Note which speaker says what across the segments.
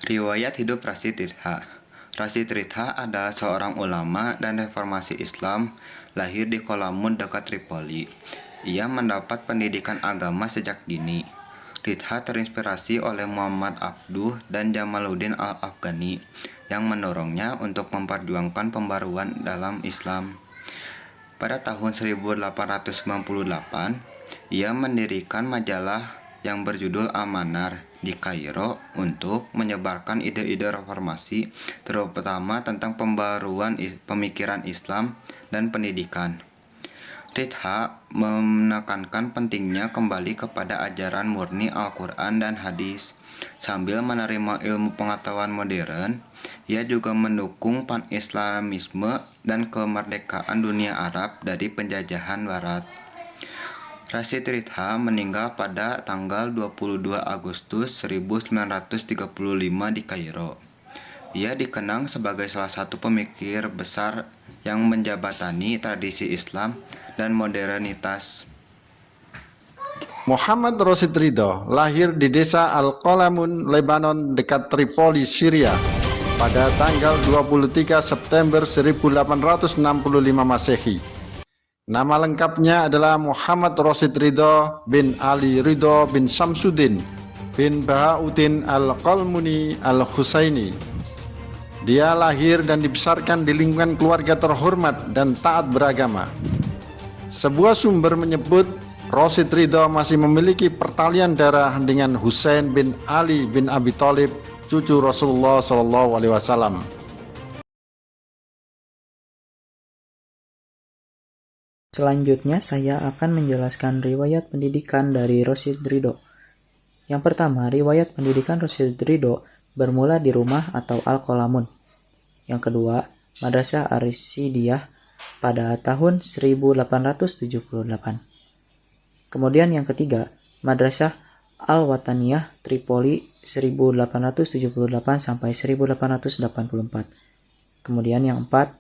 Speaker 1: Riwayat hidup Rashid Ridha. Rashid Ridha adalah seorang ulama dan reformasi Islam, lahir di Qalamun dekat Tripoli. Ia mendapat pendidikan agama sejak dini. Ridha terinspirasi oleh Muhammad Abduh dan Jamaluddin Al-Afghani yang mendorongnya untuk memperjuangkan pembaruan dalam Islam. Pada tahun 1898, ia mendirikan majalah yang berjudul Al-Manar di Kairo untuk menyebarkan ide-ide reformasi, terutama tentang pembaruan pemikiran Islam dan pendidikan. Ridha menekankan pentingnya kembali kepada ajaran murni Al-Quran dan hadis. Sambil menerima ilmu pengetahuan modern, ia juga mendukung pan-Islamisme dan kemerdekaan dunia Arab dari penjajahan Barat. Rashid Ridha meninggal pada tanggal 22 Agustus 1935 di Kairo. Ia dikenang sebagai salah satu pemikir besar yang menjabatani tradisi Islam dan modernitas.
Speaker 2: Muhammad Rashid Ridha lahir di desa Al-Qalamun, Lebanon dekat Tripoli, Syria pada tanggal 23 September 1865 Masehi. Nama lengkapnya adalah Muhammad Rashid Ridha bin Ali Ridha bin Samsuddin bin Bahauddin Al-Qalmuni Al-Husaini. Dia lahir dan dibesarkan di lingkungan keluarga terhormat dan taat beragama. Sebuah sumber menyebut Rashid Ridha masih memiliki pertalian darah dengan Husain bin Ali bin Abi Thalib, cucu Rasulullah SAW.
Speaker 3: Selanjutnya saya akan menjelaskan riwayat pendidikan dari Rashid Ridha. Yang pertama, riwayat pendidikan Rashid Ridha bermula di rumah atau Al-Qalamun. Yang kedua, Madrasah Ar-Rasyidiyah pada tahun 1878. Kemudian yang ketiga, Madrasah Al-Wataniyah Tripoli 1878 sampai 1884. Kemudian yang empat,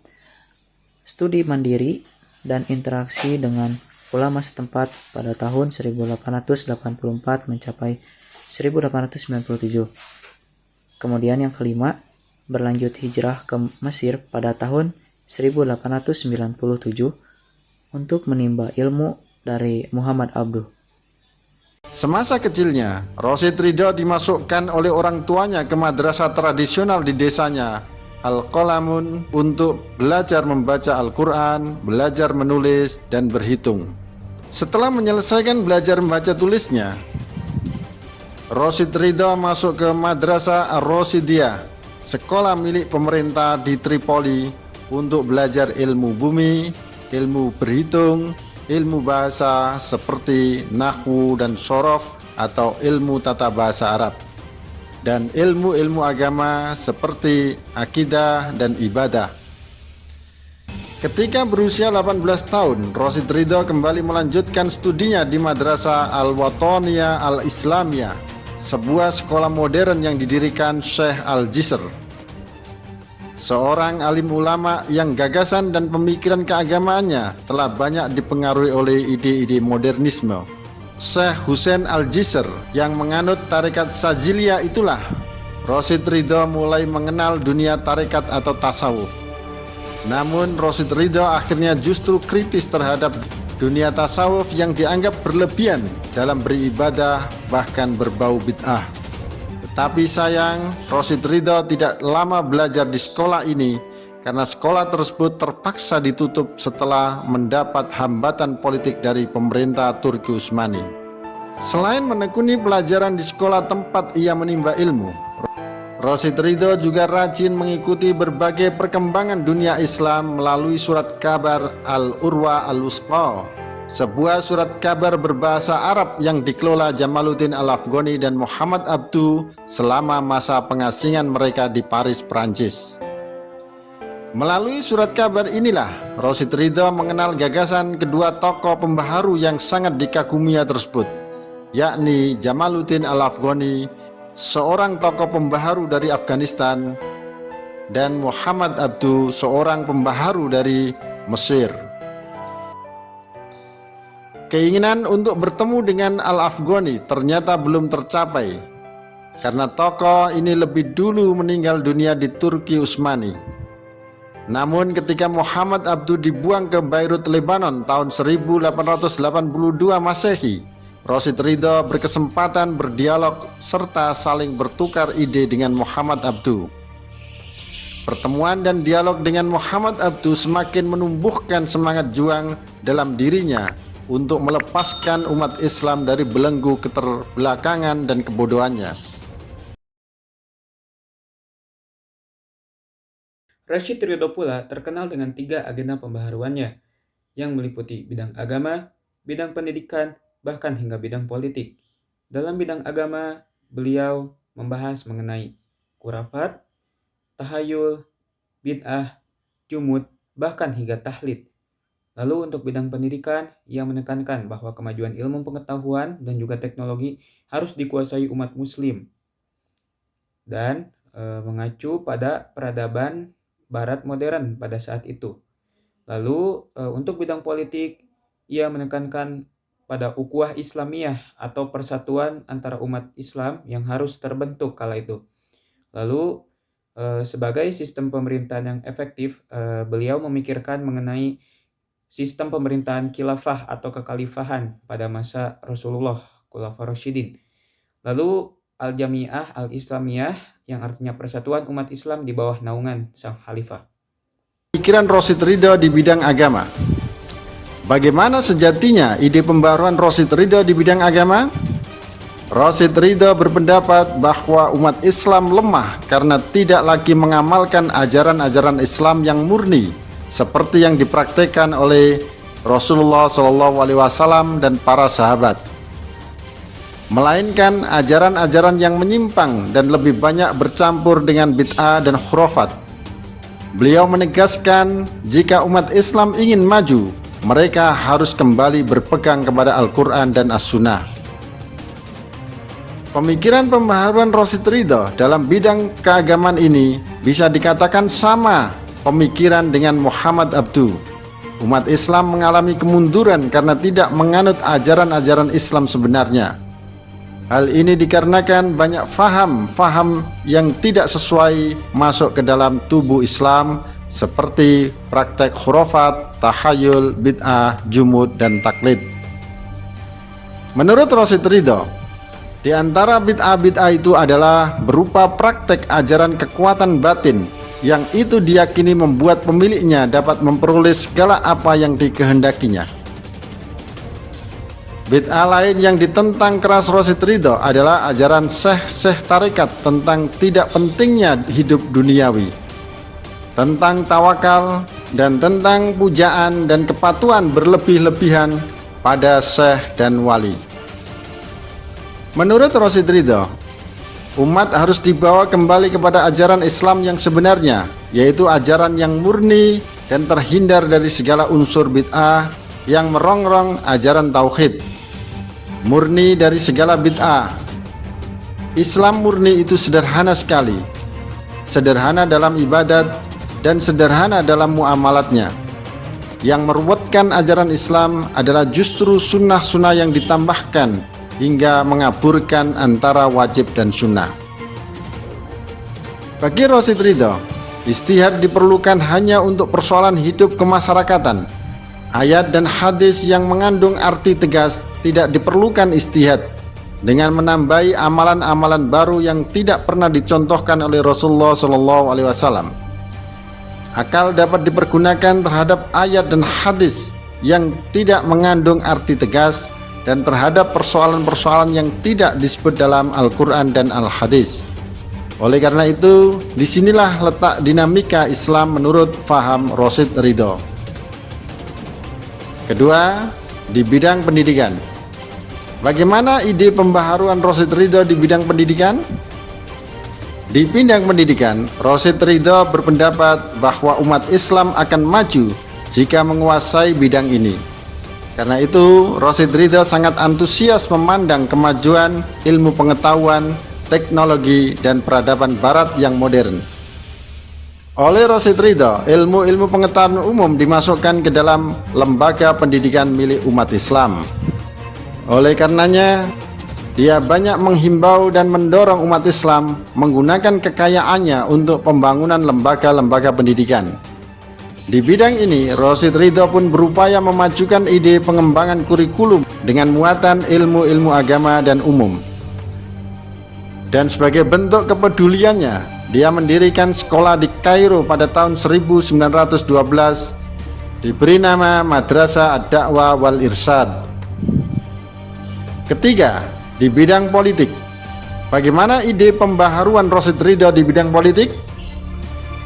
Speaker 3: studi mandiri dan interaksi dengan ulama setempat pada tahun 1884 mencapai 1897. Kemudian yang kelima, berlanjut hijrah ke Mesir pada tahun 1897 untuk menimba ilmu dari Muhammad Abduh.
Speaker 2: Semasa kecilnya, Rashid Ridha dimasukkan oleh orang tuanya ke madrasah tradisional di desanya Al-Qalamun untuk belajar membaca Al-Quran, belajar menulis, dan berhitung. Setelah menyelesaikan belajar membaca tulisnya, Rashid Ridha masuk ke Madrasah Ar-Rasyidiyah, sekolah milik pemerintah di Tripoli, untuk belajar ilmu bumi, ilmu berhitung, ilmu bahasa seperti nahwu dan shorof atau ilmu tata bahasa Arab, dan ilmu-ilmu agama seperti akidah dan ibadah. Ketika berusia 18 tahun, Rashid Ridha kembali melanjutkan studinya di Madrasah Al-Wataniyah Al-Islamiyah, sebuah sekolah modern yang didirikan Syekh Al-Jisr, seorang alim ulama yang gagasan dan pemikiran keagamaannya telah banyak dipengaruhi oleh ide-ide modernisme. Syekh Husain Al-Jisr yang menganut tarekat Sajiliyah itulah Rashid Ridha mulai mengenal dunia tarekat atau tasawuf. Namun Rashid Ridha akhirnya justru kritis terhadap dunia tasawuf yang dianggap berlebihan dalam beribadah, bahkan berbau bid'ah. Tetapi sayang, Rashid Ridha tidak lama belajar di sekolah ini karena sekolah tersebut terpaksa ditutup setelah mendapat hambatan politik dari pemerintah Turki Utsmani. Selain menekuni pelajaran di sekolah tempat ia menimba ilmu, Rashid Ridha juga rajin mengikuti berbagai perkembangan dunia Islam melalui surat kabar Al-Urwa Al-Wusqa, sebuah surat kabar berbahasa Arab yang dikelola Jamaluddin Al-Afghani dan Muhammad Abduh selama masa pengasingan mereka di Paris, Prancis. Melalui surat kabar inilah Rashid Ridha mengenal gagasan kedua tokoh pembaharu yang sangat dikaguminya tersebut, yakni Jamaluddin Al-Afghani, seorang tokoh pembaharu dari Afghanistan, dan Muhammad Abduh, seorang pembaharu dari Mesir. Keinginan untuk bertemu dengan Al-Afghani ternyata belum tercapai karena tokoh ini lebih dulu meninggal dunia di Turki Utsmani. Namun ketika Muhammad Abduh dibuang ke Beirut, Lebanon tahun 1882 Masehi, Rashid Ridho berkesempatan berdialog serta saling bertukar ide dengan Muhammad Abduh. Pertemuan dan dialog dengan Muhammad Abduh semakin menumbuhkan semangat juang dalam dirinya untuk melepaskan umat Islam dari belenggu keterbelakangan dan kebodohannya.
Speaker 4: Rashid Ridho pula terkenal dengan 3 agenda pembaharuannya, yang meliputi bidang agama, bidang pendidikan, bahkan hingga bidang politik. Dalam bidang agama, beliau membahas mengenai khurafat, tahayul, bid'ah, jumud, bahkan hingga tahlid. Lalu untuk bidang pendidikan, ia menekankan bahwa kemajuan ilmu pengetahuan dan juga teknologi harus dikuasai umat muslim dan mengacu pada peradaban barat modern pada saat itu. Lalu untuk bidang politik, ia menekankan pada ukhuwah Islamiyah atau persatuan antara umat Islam yang harus terbentuk kala itu. Lalu sebagai sistem pemerintahan yang efektif, beliau memikirkan mengenai sistem pemerintahan khilafah atau kekhalifahan pada masa Rasulullah Khulafaur Rasyidin. Lalu Al-Jami'ah Al-Islamiyah yang artinya persatuan umat Islam di bawah naungan sang khalifah.
Speaker 2: Pikiran Rashid Ridho di bidang agama. Bagaimana sejatinya ide pembaruan Rashid Ridho di bidang agama? Rashid Ridho berpendapat bahwa umat Islam lemah karena tidak lagi mengamalkan ajaran-ajaran Islam yang murni seperti yang dipraktikkan oleh Rasulullah SAW dan para sahabat, melainkan ajaran-ajaran yang menyimpang dan lebih banyak bercampur dengan bid'ah dan khurafat. Beliau menegaskan jika umat Islam ingin maju, mereka harus kembali berpegang kepada Al-Quran dan As-Sunnah. Pemikiran pembaharuan Rashid Ridho dalam bidang keagamaan ini bisa dikatakan sama pemikiran dengan Muhammad Abduh. Umat Islam mengalami kemunduran karena tidak menganut ajaran-ajaran Islam sebenarnya. Hal ini dikarenakan banyak faham yang tidak sesuai masuk ke dalam tubuh Islam seperti praktek khurafat, tahayul, bid'ah, jumud, dan taklid. Menurut Rashid Ridho, di antara bid'ah-bid'ah itu adalah berupa praktek ajaran kekuatan batin yang itu diyakini membuat pemiliknya dapat memperoleh segala apa yang dikehendakinya. Bid'ah lain yang ditentang keras Rashid Ridho adalah ajaran syekh-syekh tarekat tentang tidak pentingnya hidup duniawi, tentang tawakal, dan tentang pujaan dan kepatuhan berlebih-lebihan pada syekh dan wali. Menurut Rashid Ridho, umat harus dibawa kembali kepada ajaran Islam yang sebenarnya, yaitu ajaran yang murni dan terhindar dari segala unsur bid'ah yang merongrong ajaran tauhid. Murni dari segala bid'ah. Islam murni itu sederhana sekali, sederhana dalam ibadat dan sederhana dalam muamalatnya. Yang meruwetkan ajaran Islam adalah justru sunnah-sunnah yang ditambahkan hingga mengaburkan antara wajib dan sunnah. Bagi Rashid Ridho, ijtihad diperlukan hanya untuk persoalan hidup kemasyarakatan. Ayat dan hadis yang mengandung arti tegas tidak diperlukan ijtihad dengan menambahi amalan-amalan baru yang tidak pernah dicontohkan oleh Rasulullah SAW. Akal dapat dipergunakan terhadap ayat dan hadis yang tidak mengandung arti tegas dan terhadap persoalan-persoalan yang tidak disebut dalam Al-Quran dan Al-Hadis. Oleh karena itu, disinilah letak dinamika Islam menurut faham Rashid Ridho. Kedua, di bidang pendidikan. Bagaimana ide pembaharuan Rashid Ridho di bidang pendidikan? Di bidang pendidikan, Rashid Ridho berpendapat bahwa umat Islam akan maju jika menguasai bidang ini. Karena itu, Rashid Ridho sangat antusias memandang kemajuan ilmu pengetahuan, teknologi, dan peradaban barat yang modern. Oleh Rashid Ridho, ilmu-ilmu pengetahuan umum dimasukkan ke dalam lembaga pendidikan milik umat Islam. Oleh karenanya, dia banyak menghimbau dan mendorong umat Islam menggunakan kekayaannya untuk pembangunan lembaga-lembaga pendidikan. Di bidang ini, Rasyid Ridho pun berupaya memajukan ide pengembangan kurikulum dengan muatan ilmu-ilmu agama dan umum. Dan sebagai bentuk kepeduliannya, dia mendirikan sekolah di Kairo pada tahun 1912, diberi nama Madrasah Ad-Da'wah wal Irsyad. Ketiga, di bidang politik. Bagaimana ide pembaharuan Rasyid Ridho di bidang politik?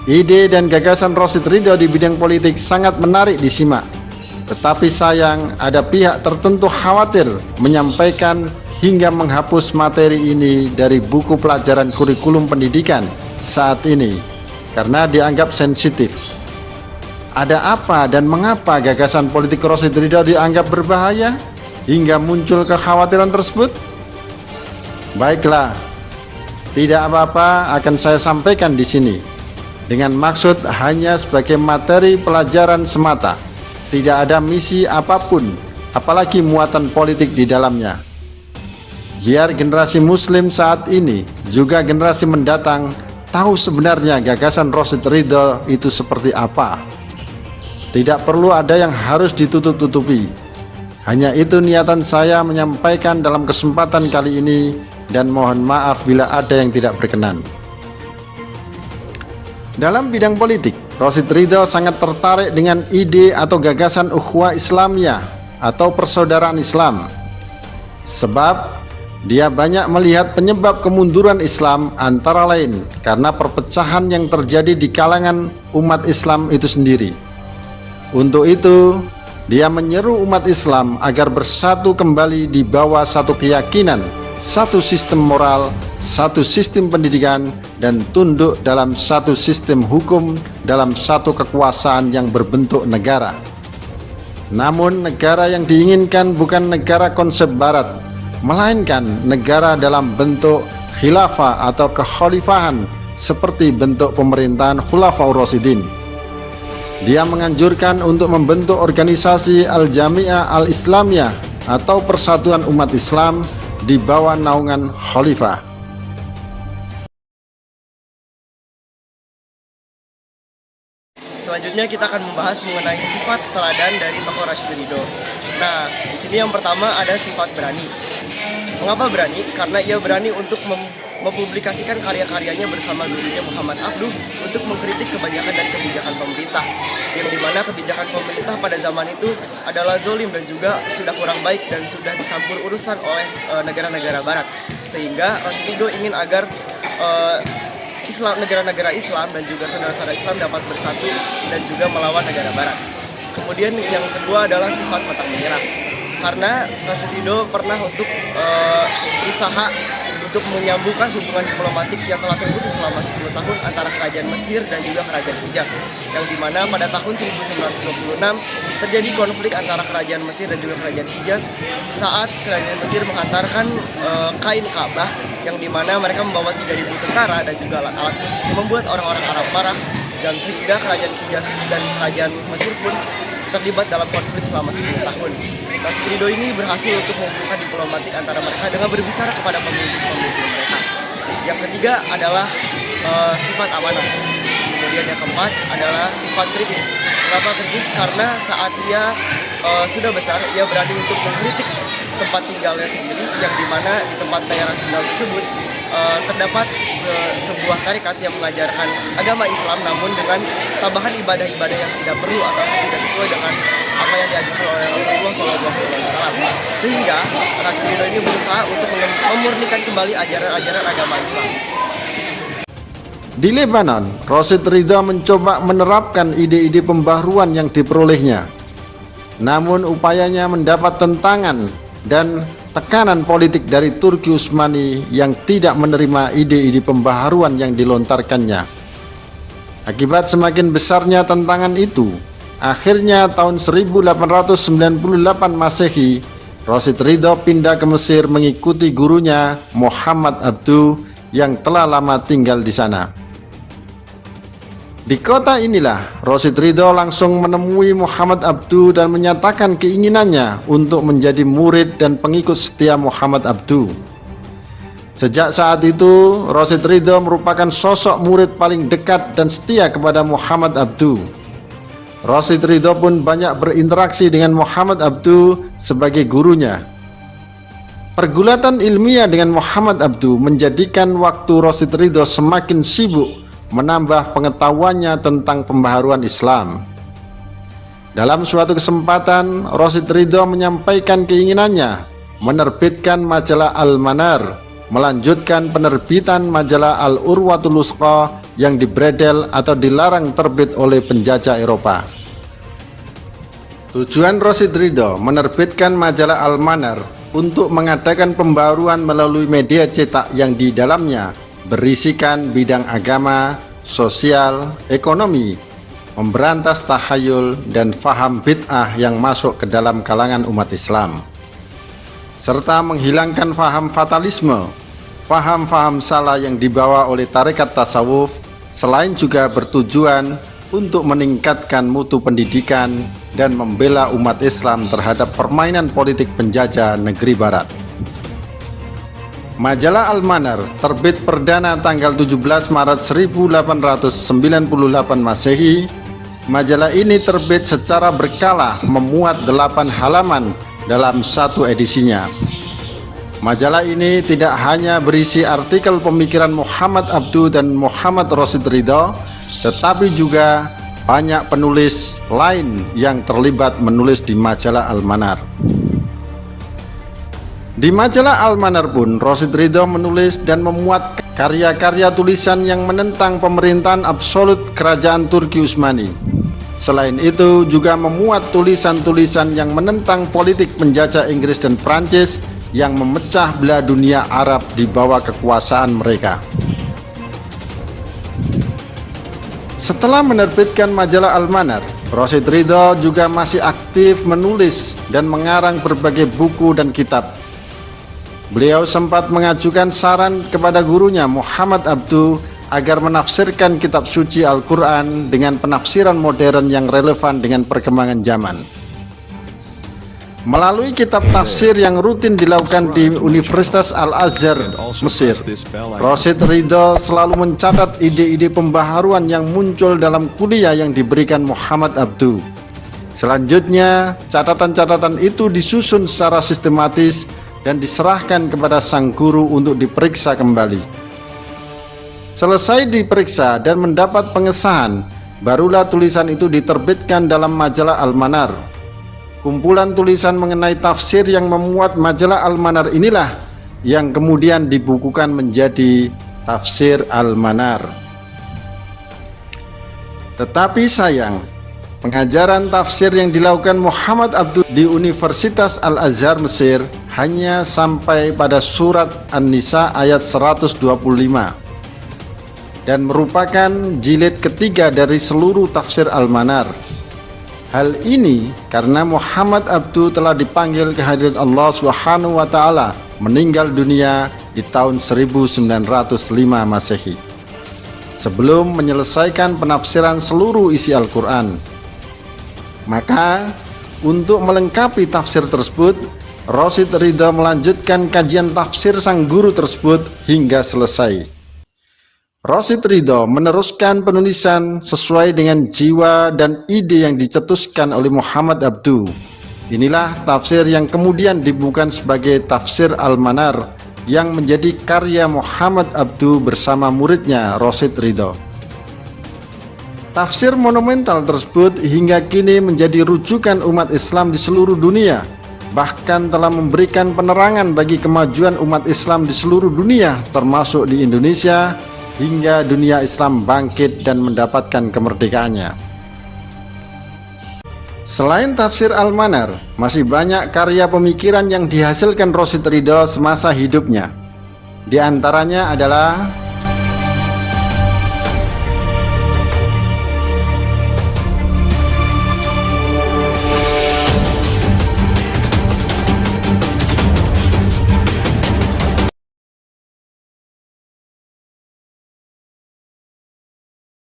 Speaker 2: Ide dan gagasan Rasyid Ridho di bidang politik sangat menarik disimak. Tetapi sayang, ada pihak tertentu khawatir menyampaikan hingga menghapus materi ini dari buku pelajaran kurikulum pendidikan saat ini karena dianggap sensitif. Ada apa dan mengapa gagasan politik Rasyid Ridho dianggap berbahaya hingga muncul kekhawatiran tersebut? Baiklah, tidak apa-apa, akan saya sampaikan di sini dengan maksud hanya sebagai materi pelajaran semata. Tidak ada misi apapun, apalagi muatan politik di dalamnya. Biar generasi muslim saat ini, juga generasi mendatang, tahu sebenarnya gagasan Rasyid Ridho itu seperti apa. Tidak perlu ada yang harus ditutup-tutupi. Hanya itu niatan saya menyampaikan dalam kesempatan kali ini, dan mohon maaf bila ada yang tidak berkenan. Dalam bidang politik, Rasyid Ridho sangat tertarik dengan ide atau gagasan ukhuwah Islamiyah atau persaudaraan Islam. Sebab dia banyak melihat penyebab kemunduran Islam antara lain karena perpecahan yang terjadi di kalangan umat Islam itu sendiri. Untuk itu, dia menyeru umat Islam agar bersatu kembali di bawah satu keyakinan, satu sistem moral, satu sistem pendidikan, dan tunduk dalam satu sistem hukum dalam satu kekuasaan yang berbentuk negara. Namun negara yang diinginkan bukan negara konsep barat, melainkan negara dalam bentuk khilafah atau kekhalifahan seperti bentuk pemerintahan Khulafaur Rasyidin. Dia menganjurkan untuk membentuk organisasi Al-Jami'ah Al-Islamiyah atau Persatuan Umat Islam di bawah naungan khalifah.
Speaker 5: Selanjutnya kita akan membahas mengenai sifat teladan dari tokoh Rasyid Ridho. Nah, di sini yang pertama ada sifat berani. Mengapa berani? Karena ia berani untuk mempublikasikan karya-karyanya bersama gurunya Muhammad Abduh untuk mengkritik kebanyakan dan kebijakan pemerintah, yang dimana kebijakan pemerintah pada zaman itu adalah zolim dan juga sudah kurang baik dan sudah dicampur urusan oleh negara-negara barat, sehingga Rasyid Ridho ingin agar negara-negara Islam dan juga saudara-saudara Islam dapat bersatu dan juga melawan negara barat. Kemudian yang kedua adalah sifat pantang menyerah, karena Rasyid Ridho pernah untuk berusaha untuk menyambungkan hubungan diplomatik yang telah terputus selama 10 tahun antara kerajaan Mesir dan juga kerajaan Hijaz, yang dimana pada tahun 1926 terjadi konflik antara kerajaan Mesir dan juga kerajaan Hijaz saat kerajaan Mesir menghantarkan kain Ka'bah, yang dimana mereka membawa 3.000 tentara dan juga alat-alat musik yang membuat orang-orang Arab marah, dan sehingga kerajaan Hijaz dan kerajaan Mesir pun terlibat dalam konflik selama 10 tahun. Rasyid Ridho ini berhasil untuk membuka diplomatik antara mereka dengan berbicara kepada pemimpin-pemimpin mereka. Yang ketiga adalah sifat amanah. Kemudian yang keempat adalah sifat kritis. Kenapa kritis? Karena saat ia sudah besar, ia berani untuk mengkritik tempat tinggalnya sendiri, yang dimana di tempat daerah tinggal tersebut terdapat sebuah tarekat yang mengajarkan agama Islam, namun dengan tambahan ibadah-ibadah yang tidak perlu atau tidak sesuai dengan apa yang diajarkan oleh Rasulullah SAW. Sehingga Rasyid Ridho ini berusaha untuk memurnikan kembali ajaran-ajaran agama Islam.
Speaker 2: Di Lebanon, Rasyid Ridho mencoba menerapkan ide-ide pembaharuan yang diperolehnya. Namun upayanya mendapat tentangan dan tekanan politik dari Turki Utsmani yang tidak menerima ide-ide pembaharuan yang dilontarkannya. Akibat semakin besarnya tantangan itu, akhirnya tahun 1898 Masehi, Rasyid Ridho pindah ke Mesir mengikuti gurunya Muhammad Abduh yang telah lama tinggal di sana. Di kota inilah Rasyid Ridho langsung menemui Muhammad Abduh dan menyatakan keinginannya untuk menjadi murid dan pengikut setia Muhammad Abduh. Sejak saat itu, Rasyid Ridho merupakan sosok murid paling dekat dan setia kepada Muhammad Abduh. Rasyid Ridho pun banyak berinteraksi dengan Muhammad Abduh sebagai gurunya. Pergulatan ilmiah dengan Muhammad Abduh menjadikan waktu Rasyid Ridho semakin sibuk menambah pengetahuannya tentang pembaharuan Islam. Dalam suatu kesempatan, Rasyid Ridho menyampaikan keinginannya menerbitkan majalah Al-Manar, melanjutkan penerbitan majalah Al-Urwatul Wusqa yang dibredel atau dilarang terbit oleh penjajah Eropa. Tujuan Rasyid Ridho menerbitkan majalah Al-Manar untuk mengadakan pembaruan melalui media cetak yang di dalamnya berisikan bidang agama, sosial, ekonomi, memberantas tahayul dan faham bid'ah yang masuk ke dalam kalangan umat Islam, serta menghilangkan faham fatalisme, faham-faham salah yang dibawa oleh tarekat tasawuf, selain juga bertujuan untuk meningkatkan mutu pendidikan dan membela umat Islam terhadap permainan politik penjajah negeri barat. Majalah Al-Manar terbit perdana tanggal 17 Maret 1898 Masehi. Majalah ini terbit secara berkala, memuat 8 halaman dalam satu edisinya. Majalah ini tidak hanya berisi artikel pemikiran Muhammad Abduh dan Muhammad Rasyid Ridho, tetapi juga banyak penulis lain yang terlibat menulis di majalah Al-Manar. Di majalah Al-Manar pun Rasyid Ridho menulis dan memuat karya-karya tulisan yang menentang pemerintahan absolut kerajaan Turki Utsmani. Selain itu juga memuat tulisan-tulisan yang menentang politik penjajah Inggris dan Prancis yang memecah belah dunia Arab di bawah kekuasaan mereka. Setelah menerbitkan majalah Al-Manar, Rasyid Ridho juga masih aktif menulis dan mengarang berbagai buku dan kitab. Beliau sempat mengajukan saran kepada gurunya Muhammad Abduh agar menafsirkan kitab suci Al-Quran dengan penafsiran modern yang relevan dengan perkembangan zaman. Melalui kitab tafsir yang rutin dilakukan di Universitas Al-Azhar, Mesir, Rasyid Ridho selalu mencatat ide-ide pembaharuan yang muncul dalam kuliah yang diberikan Muhammad Abduh. Selanjutnya, catatan-catatan itu disusun secara sistematis dan diserahkan kepada sang guru untuk diperiksa kembali. Selesai diperiksa dan mendapat pengesahan, barulah tulisan itu diterbitkan dalam majalah Al-Manar. Kumpulan tulisan mengenai tafsir yang memuat majalah Al-Manar inilah yang kemudian dibukukan menjadi Tafsir Al-Manar. Tetapi sayang, pengajaran tafsir yang dilakukan Muhammad Abduh di Universitas Al-Azhar Mesir hanya sampai pada surat An-Nisa ayat 125 dan merupakan jilid ketiga dari seluruh tafsir Al-Manar. Hal ini karena Muhammad Abduh telah dipanggil ke hadirat Allah Subhanahu wa taala, meninggal dunia di tahun 1905 Masehi, sebelum menyelesaikan penafsiran seluruh isi Al-Quran. Maka untuk melengkapi tafsir tersebut, Rasyid Ridho melanjutkan kajian tafsir sang guru tersebut hingga selesai. Rasyid Ridho meneruskan penulisan sesuai dengan jiwa dan ide yang dicetuskan oleh Muhammad Abduh. Inilah tafsir yang kemudian dibukukan sebagai Tafsir Al-Manar yang menjadi karya Muhammad Abduh bersama muridnya Rasyid Ridho. Tafsir monumental tersebut hingga kini menjadi rujukan umat Islam di seluruh dunia, bahkan telah memberikan penerangan bagi kemajuan umat Islam di seluruh dunia, termasuk di Indonesia, hingga dunia Islam bangkit dan mendapatkan kemerdekaannya. Selain tafsir Al-Manar, masih banyak karya pemikiran yang dihasilkan Rasyid Ridho semasa hidupnya. Di antaranya adalah